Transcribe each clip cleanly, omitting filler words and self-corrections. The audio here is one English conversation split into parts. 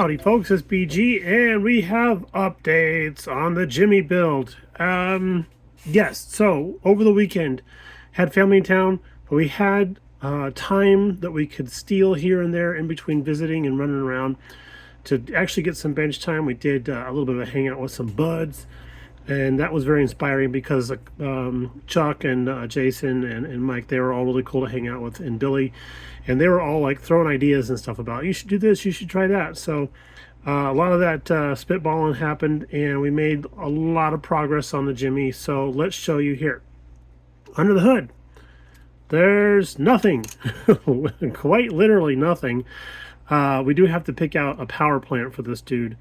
Howdy folks, it's BG and we have updates on the Jimmy build. Yes, so over the weekend had family in town, but we had time that we could steal here and there in between visiting and running around to actually get some bench time. We did a little bit of a hangout with some buds, and that was very inspiring because Chuck and Jason and Mike, they were all really cool to hang out with, and Billy, and they were all like throwing ideas and stuff about, you should do this, you should try that. So a lot of that spitballing happened, and we made a lot of progress on the Jimmy. So let's show you here. Under the hood, there's nothing, quite literally nothing. We do have to pick out a power plant for this dude.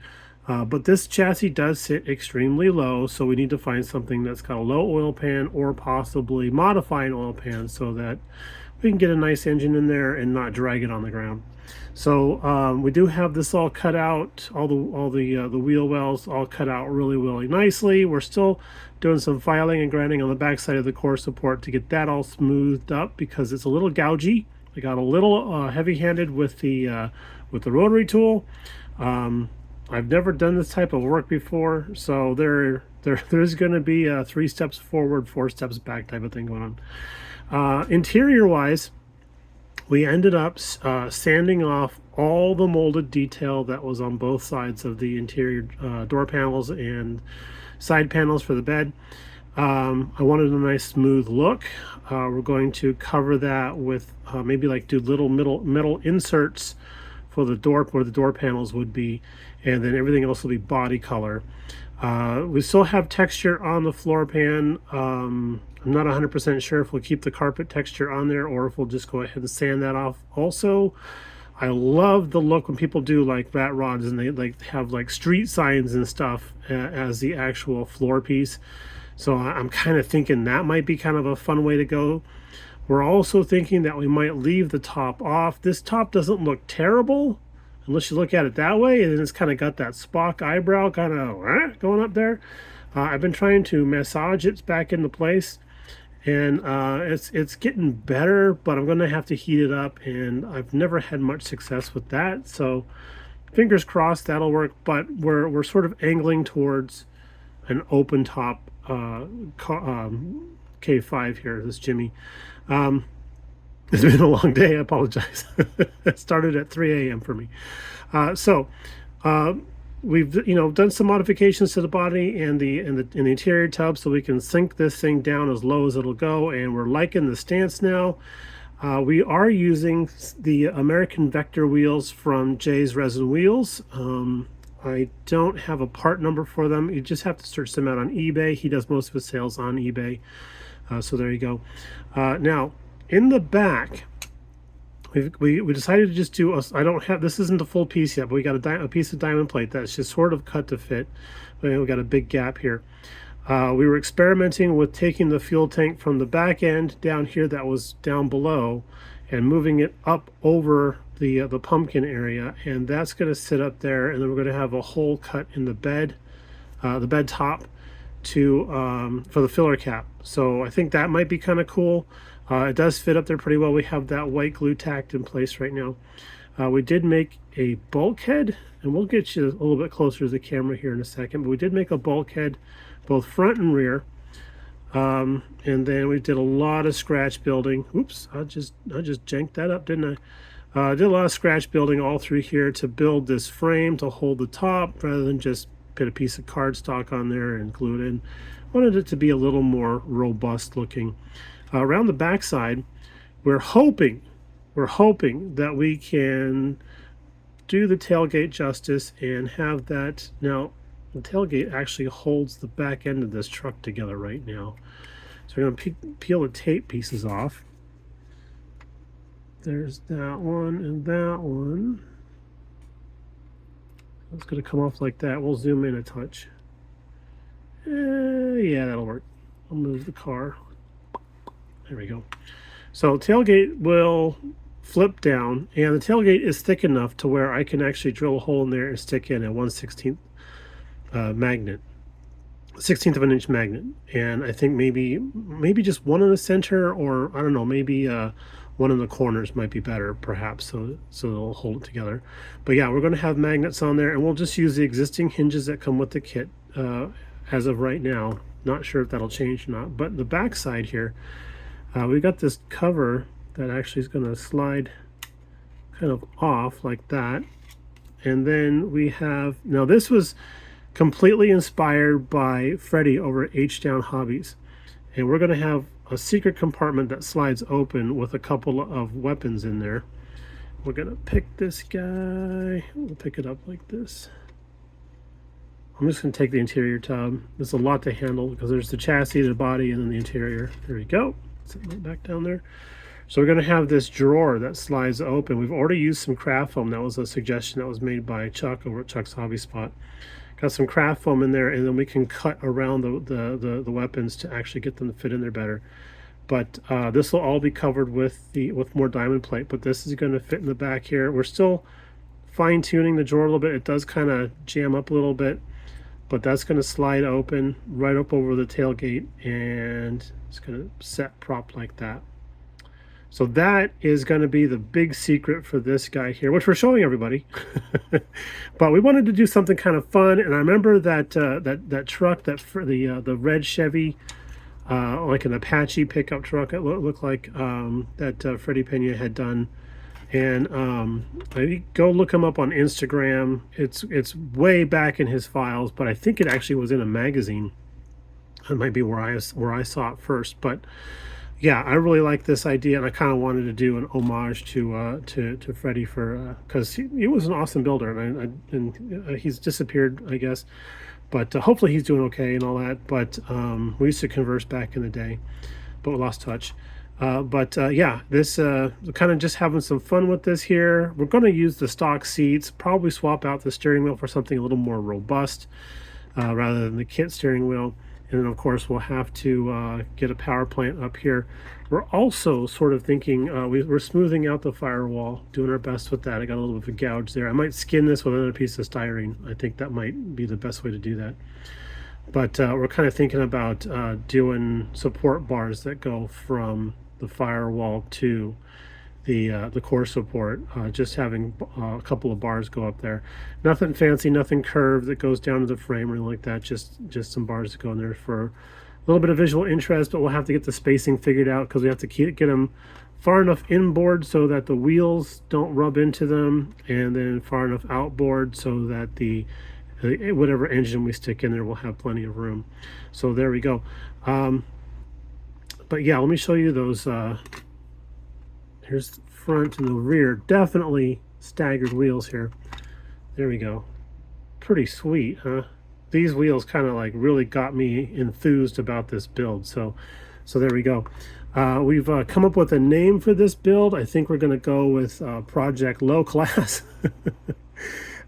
But this chassis does sit extremely low, so we need to find something that's got a low oil pan or possibly modify an oil pan so that we can get a nice engine in there and not drag it on the ground. So we do have this all cut out, all the wheel wells all cut out really nicely. We're still doing some filing and grinding on the back side of the core support to get that all smoothed up because it's a little gougy. I got a little heavy-handed with the rotary tool. I've never done this type of work before, so there's going to be a 3 steps forward, 4 steps back type of thing going on. Interior-wise, we ended up sanding off all the molded detail that was on both sides of the interior door panels and side panels for the bed. I wanted a nice smooth look. We're going to cover that with maybe like do little metal inserts for the door where the door panels would be, and then everything else will be body color. We still have texture on the floor pan. I'm not 100% sure if we'll keep the carpet texture on there or if we'll just go ahead and sand that off. Also, I love the look when people do like rat rods and they like have like street signs and stuff as the actual floor piece. So I'm kind of thinking that might be kind of a fun way to go. We're also thinking that we might leave the top off. This top doesn't look terrible unless you look at it that way, and then it's kind of got that Spock eyebrow kind of going up there. I've been trying to massage it back into place, and it's getting better, but I'm going to have to heat it up, and I've never had much success with that. So fingers crossed that'll work, but we're sort of angling towards an open top K5 here, this Jimmy. It's been a long day, I apologize. It started at 3 a.m. for me. We've done some modifications to the body and the interior tub so we can sink this thing down as low as it'll go, and we're liking the stance now. We are using the American Vector wheels from Jay's Resin Wheels. I don't have a part number for them. You just have to search them out on eBay. He does most of his sales on eBay. So there you go. Now, in the back, we decided to just do I don't have, this isn't the full piece yet, but we got a piece of diamond plate that's just sort of cut to fit. We got a big gap here. We were experimenting with taking the fuel tank from the back end down here that was down below and moving it up over the pumpkin area, and that's going to sit up there, and then we're going to have a hole cut in the bed top to for the filler cap. So I think that might be kind of cool. It does fit up there pretty well. We have that white glue tacked in place right now. We did make a bulkhead, and we'll get you a little bit closer to the camera here in a second, but we did make a bulkhead both front and rear. And then we did a lot of scratch building. Oops, I just janked that up, didn't I? Did a lot of scratch building all through here to build this frame to hold the top rather than just put a piece of cardstock on there and glue it in. Wanted it to be a little more robust looking. Around the back side, we're hoping that we can do the tailgate justice and have that. Now, the tailgate actually holds the back end of this truck together right now. So we're going to peel the tape pieces off. There's that one and that one. It's going to come off like that. We'll zoom in a touch. Yeah, that'll work. I'll move the car. There we go. So tailgate will flip down, and the tailgate is thick enough to where I can actually drill a hole in there and stick in a 1/16 magnet, 1/16 of an inch magnet, and I think maybe just one in the center, or I don't know, maybe One of the corners might be better, perhaps, so it'll hold it together. But yeah, we're going to have magnets on there, and we'll just use the existing hinges that come with the kit as of right now. Not sure if that'll change or not. But the back side here, we got this cover that actually is going to slide kind of off like that. And then we have, now this was completely inspired by Freddie over at HTown Hobbies. And we're going to have a secret compartment that slides open with a couple of weapons in there. We're going to pick this guy. We'll pick it up like this. I'm just going to take the interior tub. There's a lot to handle because there's the chassis, the body, and then the interior. There we go. Set that back down there. So we're going to have this drawer that slides open. We've already used some craft foam. That was a suggestion that was made by Chuck over at Chuck's Hobby Spot. Got some craft foam in there, and then we can cut around the weapons to actually get them to fit in there better. But this will all be covered with more diamond plate. But this is going to fit in the back here. We're still fine-tuning the drawer a little bit. It does kind of jam up a little bit, but that's going to slide open right up over the tailgate, and it's going to set prop like that. So that is going to be the big secret for this guy here, which we're showing everybody. But we wanted to do something kind of fun, and I remember that that truck, that for the red Chevy, like an Apache pickup truck, it looked like that Freddie Pena had done. And go look him up on Instagram. It's way back in his files, but I think it actually was in a magazine. That might be where I saw it first, but. Yeah, I really like this idea, and I kind of wanted to do an homage to Freddie for because he was an awesome builder, and he's disappeared, I guess, but hopefully he's doing okay and all that. But we used to converse back in the day, but we lost touch. Yeah, this kind of just having some fun with this here. We're going to use the stock seats, probably swap out the steering wheel for something a little more robust rather than the kit steering wheel. And then, of course, we'll have to get a power plant up here. We're also sort of thinking, we're smoothing out the firewall, doing our best with that. I got a little bit of a gouge there. I might skin this with another piece of styrene. I think that might be the best way to do that. But we're kind of thinking about doing support bars that go from the firewall to the core support, just having a couple of bars go up there. Nothing fancy, nothing curved that goes down to the frame or anything like that. Just some bars that go in there for a little bit of visual interest, but we'll have to get the spacing figured out because we have to get them far enough inboard so that the wheels don't rub into them, and then far enough outboard so that the whatever engine we stick in there will have plenty of room. So there we go. But yeah, let me show you those. Here's the front and the rear. Definitely staggered wheels here. There we go. Pretty sweet, huh? These wheels kind of like really got me enthused about this build. So there we go. We've come up with a name for this build. I think we're going to go with Project Low Class.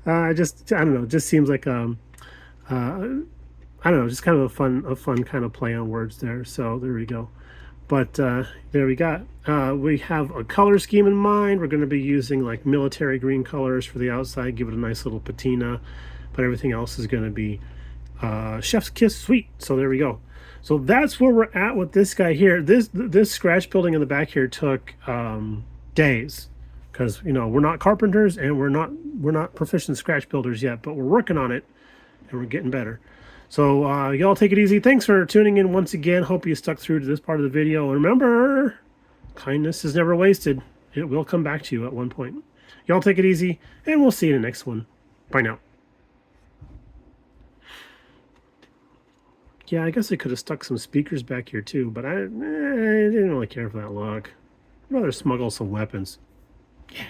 I don't know. It just seems like I don't know, just kind of a fun kind of play on words there. So there we go. But there we got. We have a color scheme in mind. We're going to be using like military green colors for the outside, give it a nice little patina. But everything else is going to be chef's kiss sweet. So there we go. So that's where we're at with this guy here. This scratch building in the back here took days, because we're not carpenters and we're not proficient scratch builders yet, but we're working on it and we're getting better. So y'all take it easy. Thanks for tuning in once again. Hope you stuck through to this part of the video. And remember, kindness is never wasted. It will come back to you at one point. Y'all take it easy, and we'll see you in the next one. Bye now. Yeah, I guess I could have stuck some speakers back here too, but I didn't really care for that look. I'd rather smuggle some weapons. Yeah.